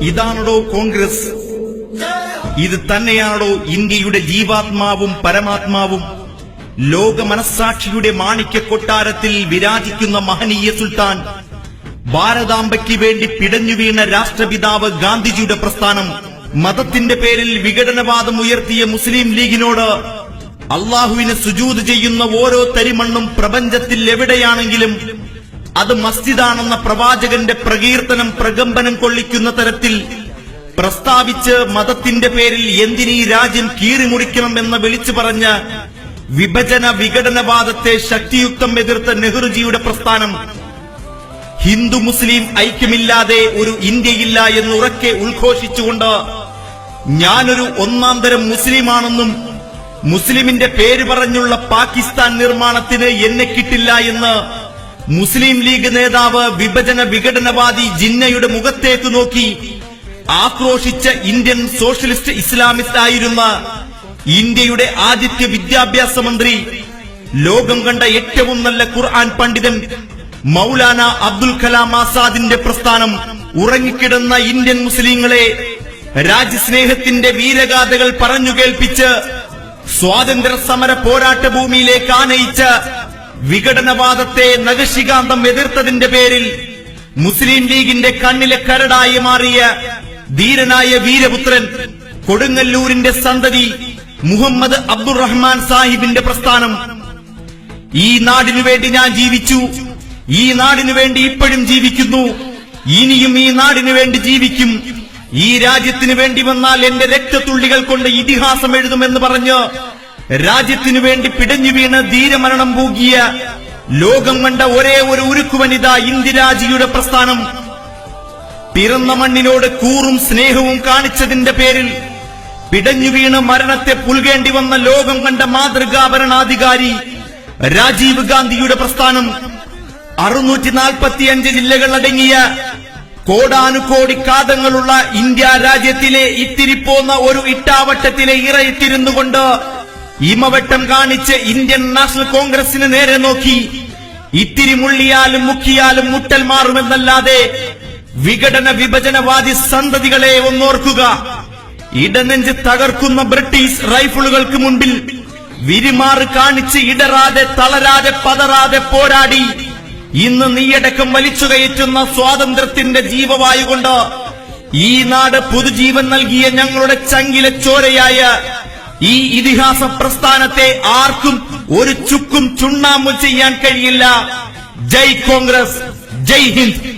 ഇതാണോ കോൺഗ്രസ്? ഇത് തന്നെയാണോ ഇന്ത്യയുടെ ജീവാത്മാവും പരമാത്മാവും? ലോക മനസ്സാക്ഷിയുടെ മാണിക്യ കൊട്ടാരത്തിൽ വിരാജിക്കുന്ന മഹനീയ സുൽത്താൻ, ഭാരതാംബയ്ക്ക് വേണ്ടി പിടഞ്ഞു വീണ രാഷ്ട്രപിതാവ് ഗാന്ധിജിയുടെ പ്രസ്ഥാനം, മതത്തിന്റെ പേരിൽ വിഘടനവാദം ഉയർത്തിയ മുസ്ലിം ലീഗിനോട് അള്ളാഹുവിന് സുജൂദ് ചെയ്യുന്ന ഓരോ തരിമണ്ണും പ്രപഞ്ചത്തിൽ എവിടെയാണെങ്കിലും അത് മസ്ജിദാണെന്ന പ്രവാചകന്റെ പ്രകീർത്തനം പ്രകമ്പനം കൊള്ളിക്കുന്ന തരത്തിൽ പ്രസ്താവിച്ച് മതത്തിന്റെ പേരിൽ എന്തിനീ രാജ്യം കീറിമുറിക്കണം എന്ന് വിളിച്ചു പറഞ്ഞ വിഭജന വിഘടനവാദത്തെ ശക്തിയുക്തം എതിർത്ത നെഹ്റുജിയുടെ പ്രസ്ഥാനം, ഹിന്ദു മുസ്ലിം ഐക്യമില്ലാതെ ഒരു ഇന്ത്യയില്ല എന്നുറക്കെ ഉദ്ഘോഷിച്ചുകൊണ്ട് ഞാനൊരു ഒന്നാന്തരം മുസ്ലിമാണെന്നും മുസ്ലിമിന്റെ പേര് പറഞ്ഞുള്ള പാകിസ്ഥാൻ നിർമ്മാണത്തിന് എന്നെ കിട്ടില്ല എന്ന് മുസ്ലിം ലീഗ് നേതാവ് വിഭജന വിഘടനവാദി ജിന്നയുടെ മുഖത്തേക്ക് നോക്കി ആക്രോശിച്ച ഇന്ത്യൻ സോഷ്യലിസ്റ്റ് ഇസ്ലാമിസ്റ്റ് ആയിരുന്ന ഇന്ത്യയുടെ ആദ്യത്തെ വിദ്യാഭ്യാസ മന്ത്രി, ലോകം കണ്ട ഏറ്റവും നല്ല ഖുർആൻ പണ്ഡിതൻ മൗലാന അബ്ദുൽ കലാം ആസാദിന്റെ പ്രസ്ഥാനം ഉറങ്ങിക്കിടന്ന ഇന്ത്യൻ മുസ്ലിങ്ങളെ രാജ്യസ്നേഹത്തിന്റെ വീരഗാഥകൾ പറഞ്ഞു കേൾപ്പിച്ച് സ്വാതന്ത്ര്യ സമര പോരാട്ട ഭൂമിയിലേക്ക് ആനയിച്ച വിഘടനവാദത്തെ നഖശികാന്തം എതിർത്തതിന്റെ പേരിൽ മുസ്ലിം ലീഗിന്റെ കണ്ണിലെ കരടായി മാറിയ ധീരനായ വീരപുത്രൻ, കൊടുങ്ങല്ലൂരിന്റെ സന്തതി മുഹമ്മദ് അബ്ദുറഹ്മാൻ സാഹിബിന്റെ പ്രസ്ഥാനം, ഈ നാടിനു വേണ്ടി ഞാൻ ജീവിച്ചു, ഈ നാടിനു വേണ്ടി ഇപ്പോഴും ജീവിക്കുന്നു, ഇനിയും ഈ നാടിനു വേണ്ടി ജീവിക്കും, ഈ രാജ്യത്തിനു വേണ്ടി വന്നാൽ എന്റെ രക്തത്തുള്ളികൾ കൊണ്ട് ഇതിഹാസം എഴുതുമെന്ന് പറഞ്ഞ് രാജ്യത്തിനു വേണ്ടി പിടഞ്ഞു വീണ് ധീരമരണം പൂകിയ ലോകം കണ്ട ഒരേ ഒരു ഉരുക്കുവനിത ഇന്ദിരാജിയുടെ പ്രസ്ഥാനം, പിറന്ന മണ്ണിനോട് കൂറും സ്നേഹവും കാണിച്ചതിന്റെ പേരിൽ പിടഞ്ഞു വീണ് മരണത്തെ പുൽകേണ്ടി വന്ന ലോകം കണ്ട മാതൃകാ ഭരണാധികാരി രാജീവ് ഗാന്ധിയുടെ പ്രസ്ഥാനം, 645 ജില്ലകൾ അടങ്ങിയ കോടാനുകോടി കാതങ്ങളുള്ള ഇന്ത്യ രാജ്യത്തിലെ ഇത്തിരിപ്പോന്ന ഒരു ഇട്ടാവട്ടത്തിലെ ഇറയിത്തിരുന്നുകൊണ്ട് ഇമവട്ടം കാണിച്ച് ഇന്ത്യൻ നാഷണൽ കോൺഗ്രസിന് നേരെ നോക്കി ഇത്തിരി മുള്ളിയാലും മുക്കിയാലും മുട്ടൽ മാറുമെന്നല്ലാതെ വിഘടന വിഭജനവാദി സന്തതികളെ ഒന്നോർക്കുക. ഇടനെഞ്ച് തകർക്കുന്ന ബ്രിട്ടീഷ് റൈഫിളുകൾക്ക് മുൻപിൽ വിരിമാറ് കാണിച്ച് ഇടറാതെ തളരാതെ പതറാതെ പോരാടി ഇന്ന് നീയടക്കം വലിച്ചു കയറ്റുന്ന സ്വാതന്ത്ര്യത്തിന്റെ ജീവവായു കൊണ്ട് ഈ നാട് പുതുജീവൻ നൽകിയ ഞങ്ങളുടെ ചങ്കിലെ ചോരയായ ഈ ഇതിഹാസ പ്രസ്ഥാനത്തെ ആർക്കും ഒരു ചുക്കും ചുണ്ണാമ്പും ചെയ്യാൻ കഴിയില്ല. ജയ് കോൺഗ്രസ്, ജയ് ഹിന്ദ്.